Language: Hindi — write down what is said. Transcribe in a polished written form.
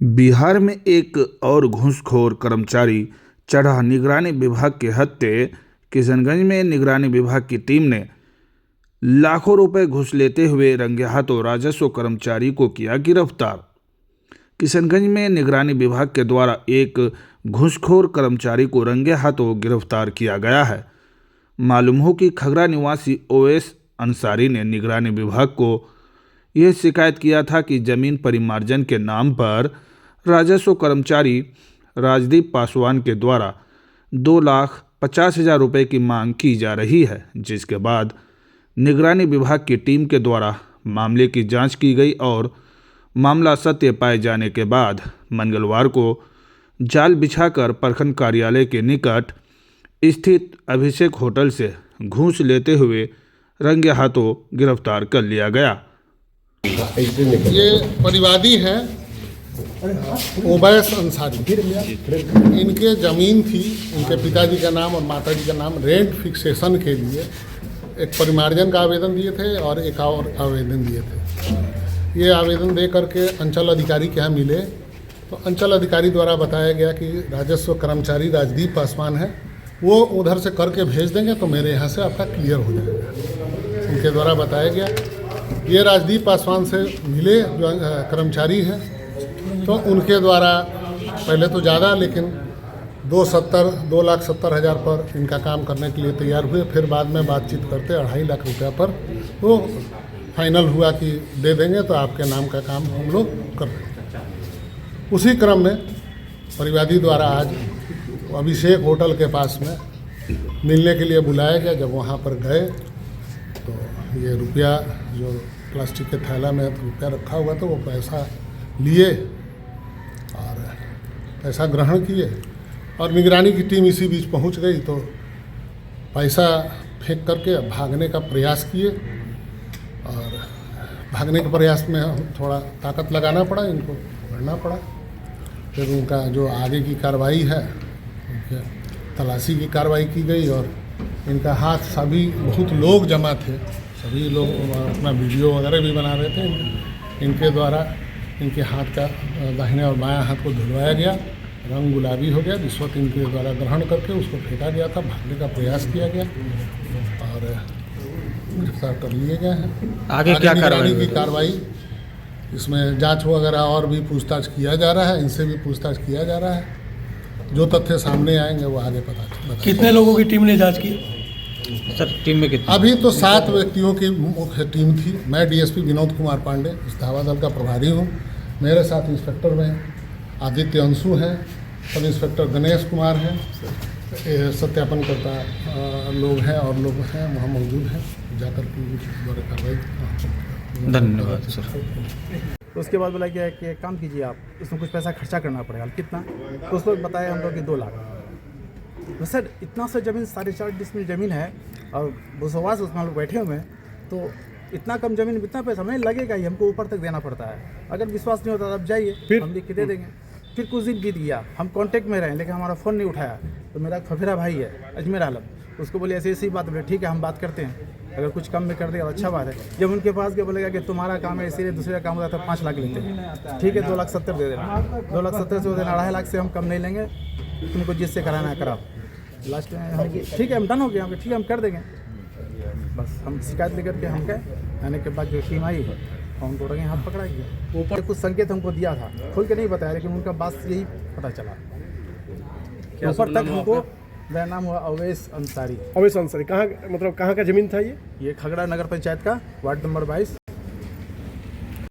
बिहार में एक और घूसखोर कर्मचारी चढ़ा निगरानी विभाग के हत्थे। किशनगंज में निगरानी विभाग की टीम ने लाखों रुपए घूस लेते हुए रंगे हाथों राजस्व कर्मचारी को किया गिरफ्तार। किशनगंज में निगरानी विभाग के द्वारा एक घूसखोर कर्मचारी को रंगे हाथों गिरफ्तार किया गया है। मालूम हो कि खगरा निवासी ओवैस अंसारी ने निगरानी विभाग को यह शिकायत किया था कि जमीन परिमार्जन के नाम पर राजस्व कर्मचारी राजदीप पासवान के द्वारा 2,50,000 रुपये की मांग की जा रही है, जिसके बाद निगरानी विभाग की टीम के द्वारा मामले की जांच की गई और मामला सत्य पाए जाने के बाद मंगलवार को जाल बिछाकर प्रखंड कार्यालय के निकट स्थित अभिषेक होटल से घूस लेते हुए रंगे हाथों गिरफ्तार कर लिया गया। ये परिवादी हैं ओवैस अंसारी। इनके ज़मीन थी, इनके पिताजी का नाम और माताजी का नाम रेंट फिक्सेशन के लिए एक परिमार्जन का आवेदन दिए थे और एक और आवेदन दिए थे। ये आवेदन दे करके अंचल अधिकारी के यहाँ मिले तो अंचल अधिकारी द्वारा बताया गया कि राजस्व कर्मचारी राजदीप पासवान है, वो उधर से करके भेज देंगे तो मेरे यहाँ से आपका क्लियर हो जाएगा। उनके द्वारा बताया गया। ये राजदीप पासवान से मिले जो कर्मचारी हैं, तो उनके द्वारा पहले तो ज़्यादा लेकिन 2,70,000 पर इनका काम करने के लिए तैयार हुए। फिर बाद में बातचीत करते 2.5 लाख रुपया पर वो फाइनल हुआ कि दे देंगे तो आपके नाम का काम हम लोग कर देंगे। उसी क्रम में परिवादी द्वारा आज अभिषेक होटल के पास में मिलने के लिए बुलाया गया। जब वहाँ पर गए तो ये रुपया जो प्लास्टिक के थैला में रुपया रखा हुआ था वो पैसा लिए और पैसा ग्रहण किए और निगरानी की टीम इसी बीच पहुंच गई तो पैसा फेंक करके भागने का प्रयास किए और भागने के प्रयास में थोड़ा ताकत लगाना पड़ा, इनको पकड़ना पड़ा। फिर उनका जो आगे की कार्रवाई है उनके तलाशी की कार्रवाई की गई और इनका हाथ सभी बहुत लोग जमा थे, सभी लोग अपना वीडियो वगैरह भी बना रहे थे। इनके द्वारा इनके हाथ का दाहिने और बायां हाथ को धुलवाया गया, रंग गुलाबी हो गया। रिश्वत इनके द्वारा ग्रहण करके उसको फेंका गया था, भागने का प्रयास किया गया और गिरफ्तार कर लिए गए हैं। आगे क्या की कार्रवाई इसमें जांच वगैरह और भी पूछताछ किया जा रहा है, इनसे भी पूछताछ किया जा रहा है। जो तथ्य सामने आएंगे वो आगे पता। कितने लोगों की टीम ने जांच की सर? टीम में कितने? अभी तो 7 व्यक्तियों की मुख्य टीम थी। मैं डीएसपी विनोद कुमार पांडे इस धावा दल का प्रभारी हूँ। मेरे साथ इंस्पेक्टर में आदित्य अंशु हैं, सब इंस्पेक्टर गणेश कुमार हैं, सत्यापन करता लोग हैं और लोग हैं वहाँ मौजूद हैं। जाकर द्वारा कार्रवाई। धन्यवाद सर। उसके बाद बोला गया कि एक काम कीजिए आप, इसमें कुछ पैसा खर्चा करना पड़ेगा। कितना? तो उस वक्त बताया हम लोग कि 2 लाख। तो सर इतना सा ज़मीन 4.5 डिसमिल ज़मीन है और भूसवास उसमें लोग बैठे हुए हैं, तो इतना कम ज़मीन में इतना पैसा हमें लगेगा ही, हमको ऊपर तक देना पड़ता है। अगर विश्वास नहीं होता तब जाइए, फिर हम लिख के दे देंगे। फिर कुछ दिन बीत गया, हम कांटेक्ट में रहे लेकिन हमारा फ़ोन नहीं उठाया। तो मेरा फफेरा भाई है अजमेर आलम, उसको बोले ऐसी ऐसी बात, बोले ठीक है हम बात करते हैं, अगर कुछ कम में कर देगा तो अच्छा बात है। जब उनके पास गया बोलेगा कि तुम्हारा काम है इसीलिए दूसरे का काम होता है 5 लाख लेते हैं। ठीक है 2,70,000 दे देना, 2,70,000 से देना, 2.5 लाख से हम कम नहीं लेंगे, तुमको जिससे कराना है कराओ। लास्ट में हम ठीक है हम डन हो गया, ठीक है हम कर देंगे। बस हम शिकायत लेकर के हम गए, आने के बाद जो टीम आई और उनको रंगे हाथ पकड़ा गया। ऊपर कुछ संकेत हमको दिया था, खुल के नहीं बताया लेकिन उनका बात यही पता चला। ऊपर तक हमको मेरा नाम हुआ ओवैस अंसारी। ओवैस अंसारी कहाँ, मतलब कहाँ का ज़मीन था ये? ये खगड़ा नगर पंचायत का वार्ड नंबर 22।